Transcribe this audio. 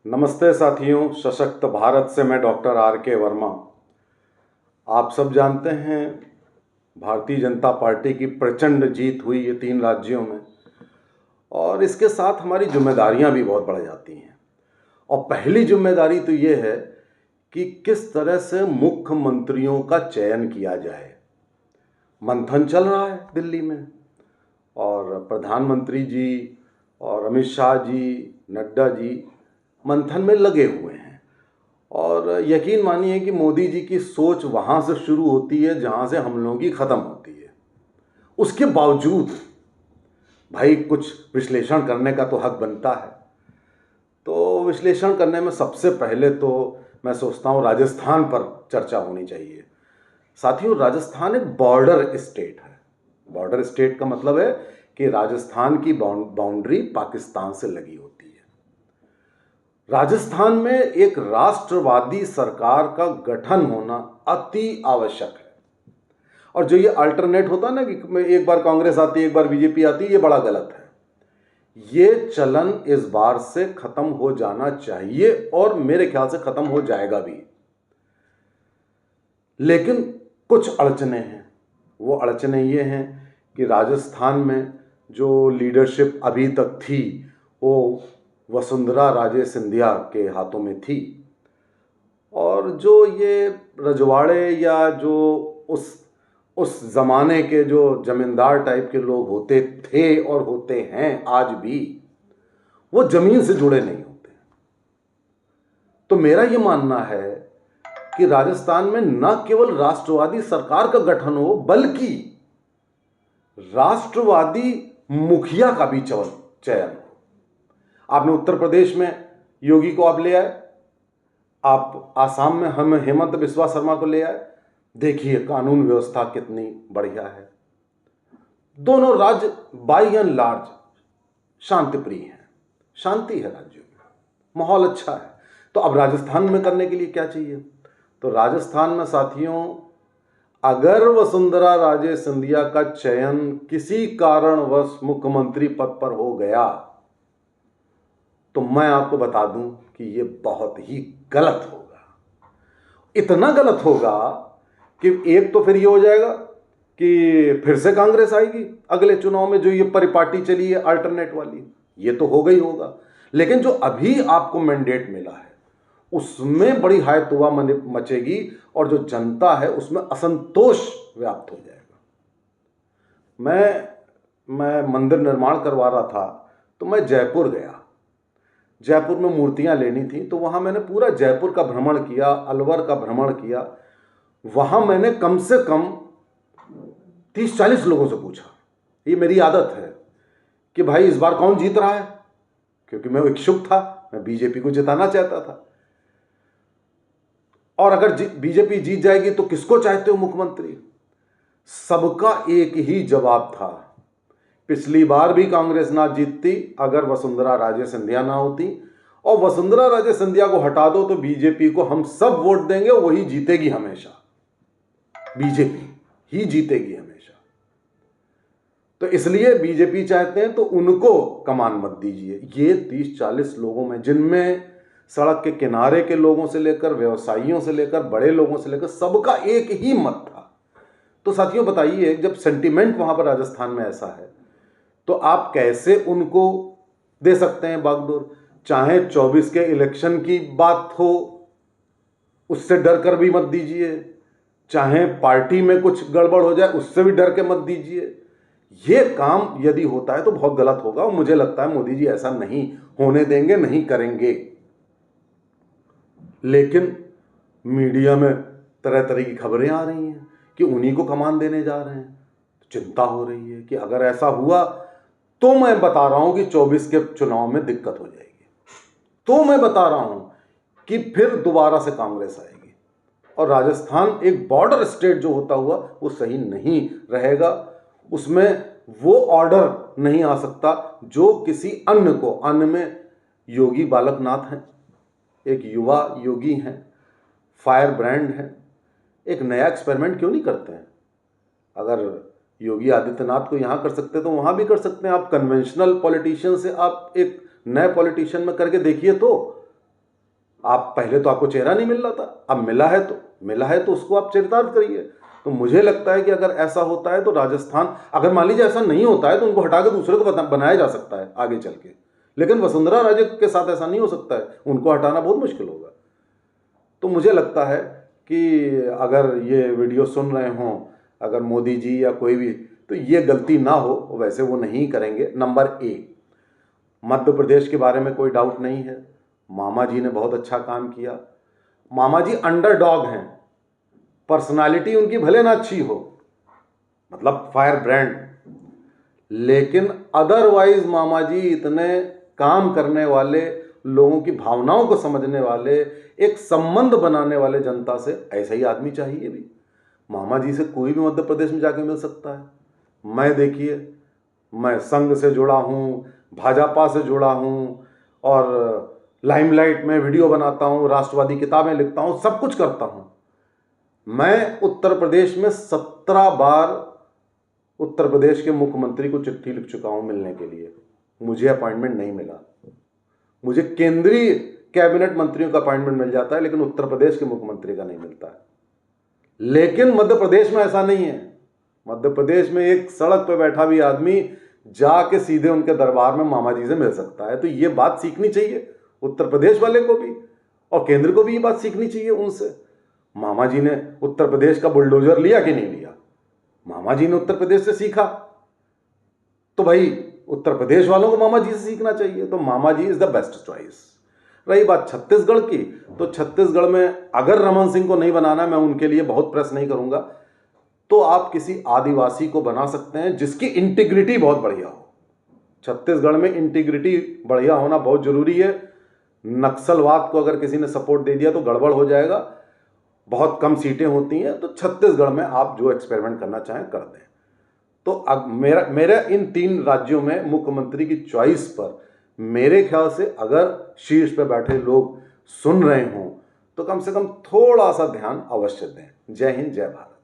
नमस्ते साथियों, सशक्त भारत से मैं डॉक्टर R.K. वर्मा। आप सब जानते हैं भारतीय जनता पार्टी की प्रचंड जीत हुई है 3 राज्यों में, और इसके साथ हमारी जिम्मेदारियां भी बहुत बढ़ जाती हैं। और पहली जिम्मेदारी तो ये है कि किस तरह से मुख्यमंत्रियों का चयन किया जाए। मंथन चल रहा है दिल्ली में, और प्रधानमंत्री जी और अमित शाह जी, नड्डा जी मंथन में लगे हुए हैं। और यकीन मानिए कि मोदी जी की सोच वहाँ से शुरू होती है जहाँ से हम लोगों की ख़त्म होती है। उसके बावजूद भाई कुछ विश्लेषण करने का तो हक बनता है। तो विश्लेषण करने में सबसे पहले तो मैं सोचता हूँ राजस्थान पर चर्चा होनी चाहिए। साथियों, राजस्थान एक बॉर्डर स्टेट है। बॉर्डर स्टेट का मतलब है कि राजस्थान की बाउंड्री पाकिस्तान से लगी होती है। राजस्थान में एक राष्ट्रवादी सरकार का गठन होना अति आवश्यक है। और जो ये अल्टरनेट होता है ना कि एक बार कांग्रेस आती है, एक बार बीजेपी आती है, ये बड़ा गलत है। ये चलन इस बार से खत्म हो जाना चाहिए और मेरे ख्याल से खत्म हो जाएगा भी। लेकिन कुछ अड़चने हैं। वो अड़चने ये हैं कि राजस्थान में जो लीडरशिप अभी तक थी वो वसुंधरा राजे सिंधिया के हाथों में थी, और जो ये रजवाड़े या जो उस ज़माने के जो जमींदार टाइप के लोग होते थे और होते हैं आज भी, वो ज़मीन से जुड़े नहीं होते। तो मेरा ये मानना है कि राजस्थान में न केवल राष्ट्रवादी सरकार का गठन हो, बल्कि राष्ट्रवादी मुखिया का भी चयन हो। आपने उत्तर प्रदेश में योगी को आप ले आए, आप आसाम में हम हेमंत बिस्वा शर्मा को ले आए। देखिए कानून व्यवस्था कितनी बढ़िया है। दोनों राज्य बाई एंड लार्ज शांति प्रिय हैं, शांति है राज्यों में, माहौल अच्छा है। तो अब राजस्थान में करने के लिए क्या चाहिए? तो राजस्थान में साथियों, अगर वसुंधरा राजे सिंधिया का चयन किसी कारणवश मुख्यमंत्री पद पर हो गया तो मैं आपको बता दूं कि ये बहुत ही गलत होगा। इतना गलत होगा कि एक तो फिर ये हो जाएगा कि फिर से कांग्रेस आएगी अगले चुनाव में, जो ये परिपाटी चली है अल्टरनेट वाली, ये तो हो गई होगा। लेकिन जो अभी आपको मैंडेट मिला है उसमें बड़ी हाय तौबा मचेगी, और जो जनता है उसमें असंतोष व्याप्त हो जाएगा। मैं मंदिर निर्माण करवा रहा था तो मैं जयपुर गया। जयपुर में मूर्तियां लेनी थी, तो वहां मैंने पूरा जयपुर का भ्रमण किया, अलवर का भ्रमण किया। वहां मैंने कम से कम 30-40 लोगों से पूछा। ये मेरी आदत है कि भाई इस बार कौन जीत रहा है, क्योंकि मैं इच्छुक था, मैं बीजेपी को जिताना चाहता था। और अगर बीजेपी जीत जाएगी तो किसको चाहते हो मुख्यमंत्री? सबका एक ही जवाब था, पिछली बार भी कांग्रेस ना जीतती अगर वसुंधरा राजे सिंधिया ना होती, और वसुंधरा राजे सिंधिया को हटा दो तो बीजेपी को हम सब वोट देंगे, वही जीतेगी हमेशा, बीजेपी ही जीतेगी हमेशा। तो इसलिए बीजेपी चाहते हैं तो उनको कमान मत दीजिए। ये 30-40 लोगों में, जिनमें सड़क के किनारे के लोगों से लेकर व्यवसायियों से लेकर बड़े लोगों से लेकर सबका एक ही मत था। तो साथियों बताइए, जब सेंटिमेंट वहां पर राजस्थान में ऐसा है तो आप कैसे उनको दे सकते हैं बागडोर? चाहे 24 के इलेक्शन की बात हो, उससे डर कर भी मत दीजिए, चाहे पार्टी में कुछ गड़बड़ हो जाए उससे भी डर के मत दीजिए। ये काम यदि होता है तो बहुत गलत होगा, और मुझे लगता है मोदी जी ऐसा नहीं होने देंगे, नहीं करेंगे। लेकिन मीडिया में तरह तरह की खबरें आ रही हैं कि उन्हीं को कमान देने जा रहे हैं। चिंता हो रही है कि अगर ऐसा हुआ तो मैं बता रहा हूं कि 24 के चुनाव में दिक्कत हो जाएगी। तो मैं बता रहा हूं कि फिर दोबारा से कांग्रेस आएगी, और राजस्थान एक बॉर्डर स्टेट जो होता हुआ वो सही नहीं रहेगा। उसमें वो ऑर्डर नहीं आ सकता जो किसी अन्य को, अन्य में योगी बालकनाथ हैं, एक युवा योगी हैं, फायर ब्रांड हैं, एक नया एक्सपेरिमेंट क्यों नहीं करते हैं? अगर योगी आदित्यनाथ को यहाँ कर सकते तो वहाँ भी कर सकते हैं। आप कन्वेंशनल पॉलिटिशियन से आप एक नए पॉलिटिशियन में करके देखिए तो आप पहले तो आपको चेहरा नहीं मिल रहा था, अब मिला है तो उसको आप चरितार्थ करिए। तो मुझे लगता है कि अगर ऐसा होता है तो राजस्थान, अगर मान लीजिए ऐसा नहीं होता है तो उनको हटा के दूसरे को बनाया जा सकता है आगे चल के, लेकिन वसुंधरा राजे के साथ ऐसा नहीं हो सकता है, उनको हटाना बहुत मुश्किल होगा। तो मुझे लगता है कि अगर ये वीडियो सुन रहे हों अगर मोदी जी या कोई भी, तो ये गलती ना हो, वैसे वो नहीं करेंगे। नंबर 1, मध्य प्रदेश के बारे में कोई डाउट नहीं है, मामा जी ने बहुत अच्छा काम किया। मामा जी अंडरडॉग हैं, पर्सनालिटी उनकी भले ना अच्छी हो, मतलब फायर ब्रांड, लेकिन अदरवाइज मामा जी इतने काम करने वाले, लोगों की भावनाओं को समझने वाले, एक संबंध बनाने वाले जनता से, ऐसा ही आदमी चाहिए भी। मामा जी से कोई भी मध्य प्रदेश में जाके मिल सकता है। मैं देखिए, मैं संघ से जुड़ा हूँ, भाजपा से जुड़ा हूँ, और लाइमलाइट में वीडियो बनाता हूँ, राष्ट्रवादी किताबें लिखता हूँ, सब कुछ करता हूँ। मैं उत्तर प्रदेश में 17 बार उत्तर प्रदेश के मुख्यमंत्री को चिट्ठी लिख चुका हूँ मिलने के लिए, मुझे अपॉइंटमेंट नहीं मिला। मुझे केंद्रीय कैबिनेट मंत्रियों का अपॉइंटमेंट मिल जाता है, लेकिन उत्तर प्रदेश के मुख्यमंत्री का नहीं मिलता है। लेकिन मध्य प्रदेश में ऐसा नहीं है। मध्य प्रदेश में एक सड़क पर बैठा भी आदमी जाके सीधे उनके दरबार में मामा जी से मिल सकता है। तो ये बात सीखनी चाहिए उत्तर प्रदेश वाले को भी, और केंद्र को भी ये बात सीखनी चाहिए उनसे। मामा जी ने उत्तर प्रदेश का बुलडोजर लिया कि नहीं लिया? मामा जी ने उत्तर प्रदेश से सीखा, तो भाई उत्तर प्रदेश वालों को मामा जी से सीखना चाहिए। तो मामा जी इज द बेस्ट चॉइस। रही बात छत्तीसगढ़ की, तो छत्तीसगढ़ में अगर रमन सिंह को नहीं बनाना, मैं उनके लिए बहुत प्रेस नहीं करूंगा, तो आप किसी आदिवासी को बना सकते हैं जिसकी इंटीग्रिटी बहुत बढ़िया हो। छत्तीसगढ़ में इंटीग्रिटी बढ़िया होना बहुत जरूरी है। नक्सलवाद को अगर किसी ने सपोर्ट दे दिया तो गड़बड़ हो जाएगा। बहुत कम सीटें होती हैं, तो छत्तीसगढ़ में आप जो एक्सपेरिमेंट करना चाहें कर दें। तो अब मेरा इन 3 राज्यों में मुख्यमंत्री की चॉइस पर मेरे ख्याल से अगर शीर्ष पर बैठे लोग सुन रहे हों तो कम से कम थोड़ा सा ध्यान अवश्य दें। जय हिंद, जय भारत।